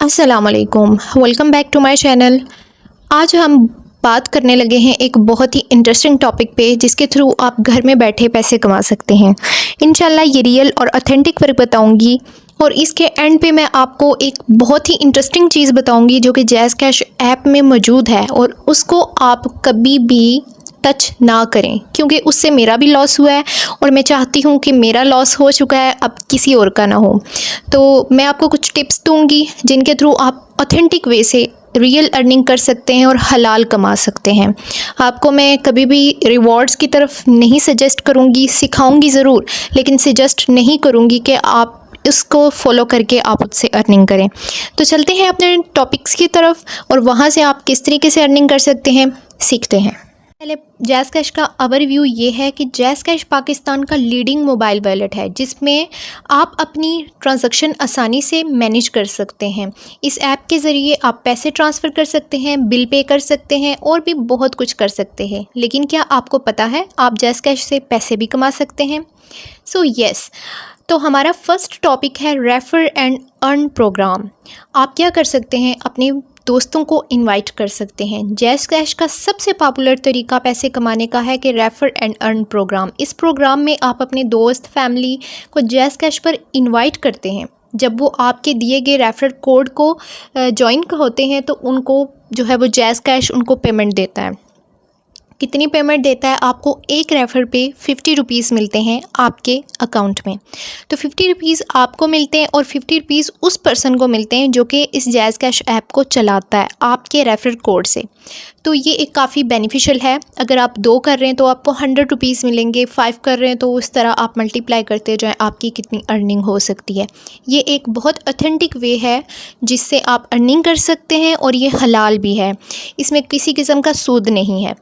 अस्सलाम वालेकुम, welcome back to my channel. आज हम बात करने लगे हैं एक बहुत ही इंटरेस्टिंग टॉपिक पे जिसके थ्रू आप घर में बैठे पैसे कमा सकते हैं। इंशाल्लाह ये रियल और ऑथेंटिक वर्क बताऊंगी और इसके एंड पे मैं आपको एक बहुत ही इंटरेस्टिंग चीज़ बताऊंगी जो कि जैज़ कैश ऐप में मौजूद है और उसको आप कभी भी टच ना करें क्योंकि उससे मेरा भी लॉस हुआ है और मैं चाहती हूँ कि मेरा लॉस हो चुका है, अब किसी और का ना हो। तो मैं आपको कुछ टिप्स दूंगी जिनके थ्रू आप ऑथेंटिक वे से रियल अर्निंग कर सकते हैं और हलाल कमा सकते हैं। आपको मैं कभी भी रिवॉर्ड्स की तरफ नहीं सजेस्ट करूँगी, सिखाऊंगी ज़रूर, लेकिन सजेस्ट नहीं करूँगी कि आप इसको फॉलो करके आप उससे अर्निंग करें। तो चलते हैं अपने टॉपिक्स की तरफ और वहाँ से आप किस तरीके से अर्निंग कर सकते हैं सीखते हैं। पहले जैज़ कैश का ओवरव्यू ये है कि जैज़ कैश पाकिस्तान का लीडिंग मोबाइल वॉलेट है जिसमें आप अपनी ट्रांजैक्शन आसानी से मैनेज कर सकते हैं। इस ऐप के ज़रिए आप पैसे ट्रांसफ़र कर सकते हैं, बिल पे कर सकते हैं और भी बहुत कुछ कर सकते हैं। लेकिन क्या आपको पता है आप जैज़ कैश से पैसे भी कमा सकते हैं? सो यस, तो हमारा फर्स्ट टॉपिक है रेफर एंड अर्न प्रोग्राम। आप क्या कर सकते हैं, अपने दोस्तों को इनवाइट कर सकते हैं। जैज़ कैश का सबसे पॉपुलर तरीका पैसे कमाने का है कि रेफर एंड अर्न प्रोग्राम। इस प्रोग्राम में आप अपने दोस्त फैमिली को जैज़ कैश पर इनवाइट करते हैं। जब वो आपके दिए गए रेफर कोड को ज्वाइन होते हैं तो उनको जो है वो जैज़ कैश उनको पेमेंट देता है। कितनी पेमेंट देता है? आपको एक रेफ़र पे 50 रुपीज़ मिलते हैं आपके अकाउंट में। तो 50 रुपीज़ आपको मिलते हैं और 50 रुपीज़ उस पर्सन को मिलते हैं जो कि इस जैज़ कैश ऐप को चलाता है आपके रेफ़र कोड से। तो ये एक काफ़ी बेनिफिशियल है। अगर आप 2 कर रहे हैं तो आपको 100 रुपीज़ मिलेंगे, 5 कर रहे हैं तो उस तरह आप मल्टीप्लाई करते जाएँ, आपकी कितनी अर्निंग हो सकती है। ये एक बहुत ऑथेंटिक वे है जिससे आप अर्निंग कर सकते हैं और ये हलाल भी है। इसमें किसी किस्म का सूद नहीं है।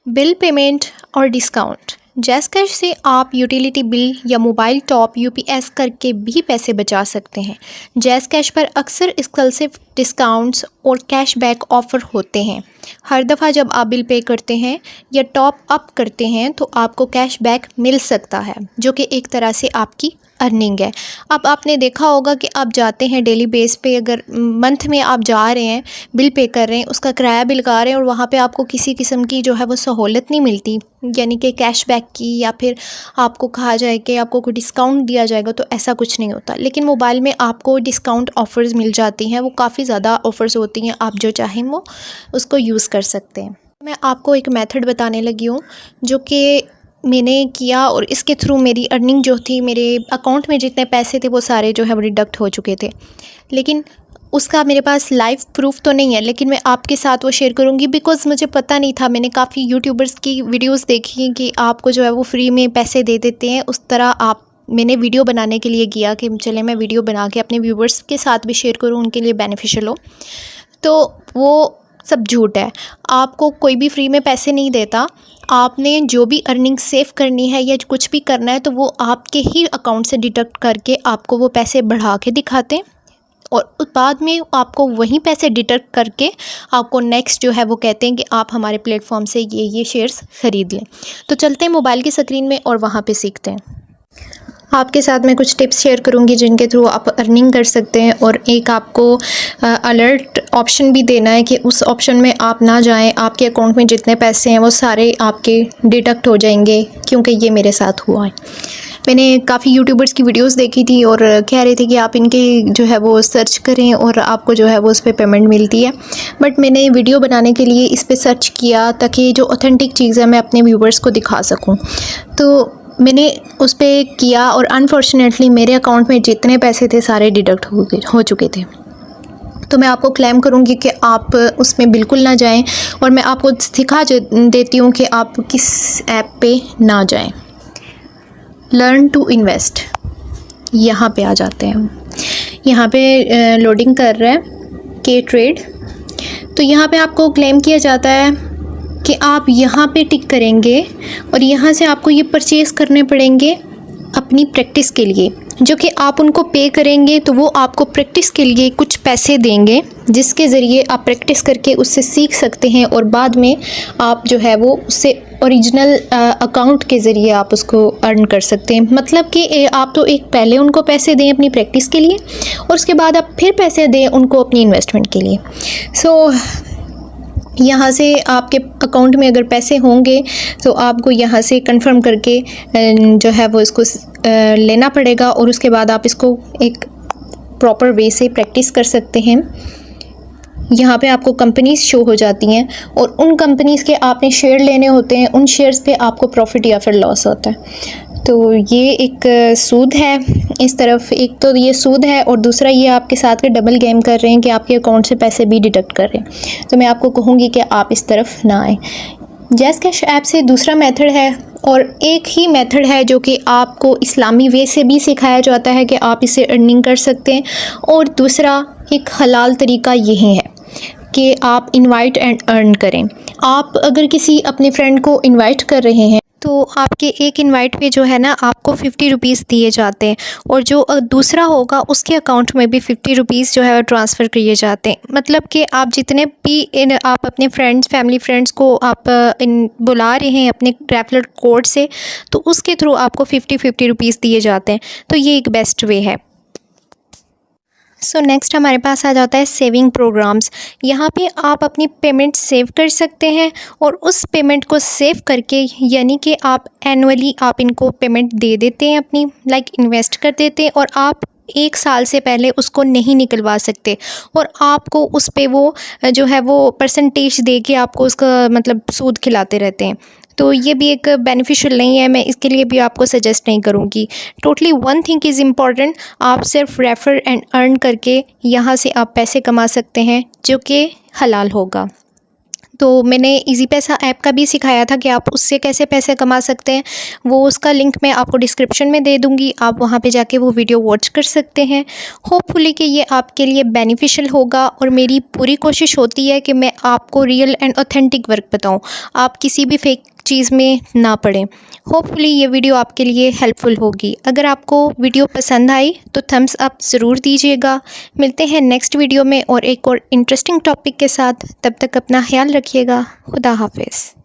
बिल पेमेंट और डिस्काउंट। जैज़ कैश से आप यूटिलिटी बिल या मोबाइल टॉप यूपीएस करके भी पैसे बचा सकते हैं। जैज़ कैश पर अक्सर एक्सक्लूसिव डिस्काउंट्स और कैशबैक ऑफ़र होते हैं। हर दफ़ा जब आप बिल पे करते हैं या टॉप अप करते हैं तो आपको कैशबैक मिल सकता है जो कि एक तरह से आपकी अर्निंग है। अब आपने देखा होगा कि आप जाते हैं डेली बेस पे, अगर मंथ में आप जा रहे हैं, बिल पे कर रहे हैं, उसका किराया भी लगा रहे हैं और वहाँ पे आपको किसी किस्म की जो है वो सहूलत नहीं मिलती, यानी कि कैशबैक की, या फिर आपको कहा जाए कि आपको कोई डिस्काउंट दिया जाएगा, तो ऐसा कुछ नहीं होता। लेकिन मोबाइल में आपको डिस्काउंट ऑफ़र्स मिल जाती हैं, वो काफ़ी ज़्यादा ऑफ़र्स होती हैं, आप जो चाहें वो उसको यूज़ कर सकते हैं। मैं आपको एक मेथड बताने लगी हूँ जो कि मैंने किया और इसके थ्रू मेरी अर्निंग जो थी, मेरे अकाउंट में जितने पैसे थे वो सारे जो है वो डिडक्ट हो चुके थे। लेकिन उसका मेरे पास लाइव प्रूफ तो नहीं है, लेकिन मैं आपके साथ वो शेयर करूँगी बिकॉज़ मुझे पता नहीं था। मैंने काफ़ी यूट्यूबर्स की वीडियोस देखी कि आपको जो है वो फ्री में पैसे दे देते हैं, उस तरह मैंने वीडियो बनाने के लिए किया कि चले मैं वीडियो बना के अपने व्यूवर्स के साथ भी शेयर करूँ, उनके लिए बेनिफिशियल हो। तो वो सब झूठ है। आपको कोई भी फ्री में पैसे नहीं देता। आपने जो भी अर्निंग सेव करनी है या कुछ भी करना है तो वो आपके ही अकाउंट से डिडक्ट करके आपको वो पैसे बढ़ा के दिखाते हैं और बाद में आपको वही पैसे डिडक्ट करके आपको नेक्स्ट जो है वो कहते हैं कि आप हमारे प्लेटफॉर्म से ये शेयर्स ख़रीद लें। तो चलते हैं मोबाइल की स्क्रीन में और वहाँ पे सीखते हैं। आपके साथ मैं कुछ टिप्स शेयर करूंगी जिनके थ्रू आप अर्निंग कर सकते हैं और एक आपको अलर्ट ऑप्शन भी देना है कि उस ऑप्शन में आप ना जाएं, आपके अकाउंट में जितने पैसे हैं वो सारे आपके डिडक्ट हो जाएंगे, क्योंकि ये मेरे साथ हुआ है। मैंने काफ़ी यूट्यूबर्स की वीडियोस देखी थी और कह रहे थे कि आप इनके जो है वो सर्च करें और आपको जो है वो उस पर पेमेंट मिलती है। बट मैंने वीडियो बनाने के लिए इस पर सर्च किया ताकि जो ऑथेंटिक चीज़ है मैं अपने व्यूवर्स को दिखा सकूँ। तो मैंने उस पर किया और अनफॉर्चुनेटली मेरे अकाउंट में जितने पैसे थे सारे डिडक्ट हो चुके थे। तो मैं आपको क्लेम करूँगी कि आप उसमें बिल्कुल ना जाएं और मैं आपको सिखा देती हूँ कि आप किस ऐप पे ना जाएं। लर्न टू इन्वेस्ट, यहाँ पे आ जाते हैं हम। यहाँ पे लोडिंग कर रहा है के ट्रेड। तो यहाँ पे आपको क्लेम किया जाता है कि आप यहाँ पे टिक करेंगे और यहाँ से आपको ये परचेज़ करने पड़ेंगे अपनी प्रैक्टिस के लिए। जो कि आप उनको पे करेंगे तो वो आपको प्रैक्टिस के लिए कुछ पैसे देंगे, जिसके ज़रिए आप प्रैक्टिस करके उससे सीख सकते हैं और बाद में आप जो है वो उससे ओरिजिनल अकाउंट के ज़रिए आप उसको अर्न कर सकते हैं। मतलब कि आप तो एक पहले उनको पैसे दें अपनी प्रैक्टिस के लिए और उसके बाद आप फिर पैसे दें उनको अपनी इन्वेस्टमेंट के लिए। यहाँ से आपके अकाउंट में अगर पैसे होंगे तो आपको यहाँ से कंफर्म करके जो है वो इसको लेना पड़ेगा और उसके बाद आप इसको एक प्रॉपर वे से प्रैक्टिस कर सकते हैं। यहाँ पे आपको कंपनीज़ शो हो जाती हैं और उन कंपनीज़ के आपने शेयर लेने होते हैं, उन शेयर्स पे आपको प्रॉफिट या फिर लॉस होता है। तो ये एक सूद है इस तरफ, एक तो ये सूद है और दूसरा ये आपके साथ के डबल गेम कर रहे हैं कि आपके अकाउंट से पैसे भी डिडक्ट कर रहे हैं। तो मैं आपको कहूँगी कि आप इस तरफ ना आएँ। जैज़ कैश ऐप से दूसरा मेथड है और एक ही मेथड है जो कि आपको इस्लामी वे से भी सिखाया जाता है कि आप इसे अर्निंग कर सकते हैं, और दूसरा एक हलाल तरीका यही है कि आप इनवाइट एंड अर्न करें। आप अगर किसी अपने फ्रेंड को इनवाइट कर रहे हैं तो आपके एक इनवाइट पे जो है ना आपको 50 रुपीज़ दिए जाते हैं और जो दूसरा होगा उसके अकाउंट में भी 50 रुपीज़ जो है ट्रांसफ़र किए जाते हैं। मतलब कि आप जितने भी आप अपने फ्रेंड्स फैमिली फ्रेंड्स को आप बुला रहे हैं अपने रेफरल कोड से, तो उसके थ्रू आपको 50 रुपीज़ दिए जाते हैं। तो ये एक बेस्ट वे है। सो नेक्स्ट हमारे पास आ जाता है सेविंग प्रोग्राम्स। यहाँ पे आप अपनी पेमेंट सेव कर सकते हैं और उस पेमेंट को सेव करके यानी कि आप एनुअली आप इनको पेमेंट दे देते हैं अपनी, लाइक इन्वेस्ट कर देते हैं, और आप 1 साल से पहले उसको नहीं निकलवा सकते और आपको उस पे वो जो है वो परसेंटेज दे के आपको उसका मतलब सूद खिलाते रहते हैं। तो ये भी एक बेनिफिशियल नहीं है, मैं इसके लिए भी आपको सजेस्ट नहीं करूँगी। Totally one thing is important, आप सिर्फ रेफ़र एंड अर्न करके यहाँ से आप पैसे कमा सकते हैं जो कि हलाल होगा। तो मैंने इजी पैसा ऐप का भी सिखाया था कि आप उससे कैसे पैसे कमा सकते हैं, वो उसका लिंक मैं आपको डिस्क्रिप्शन में दे दूँगी, आप वहाँ पे जाके वो वीडियो वॉच कर सकते हैं। होपफुली कि ये आपके लिए बेनिफिशियल होगा और मेरी पूरी कोशिश होती है कि मैं आपको रियल एंड ऑथेंटिक वर्क बताऊँ, आप किसी भी फेक चीज़ में ना पड़ें। होपफुली ये वीडियो आपके लिए हेल्पफुल होगी। अगर आपको वीडियो पसंद आई तो थम्स अप ज़रूर दीजिएगा। मिलते हैं नेक्स्ट वीडियो में और एक और इंटरेस्टिंग टॉपिक के साथ। तब तक अपना ख्याल रखिएगा। खुदा हाफिज़।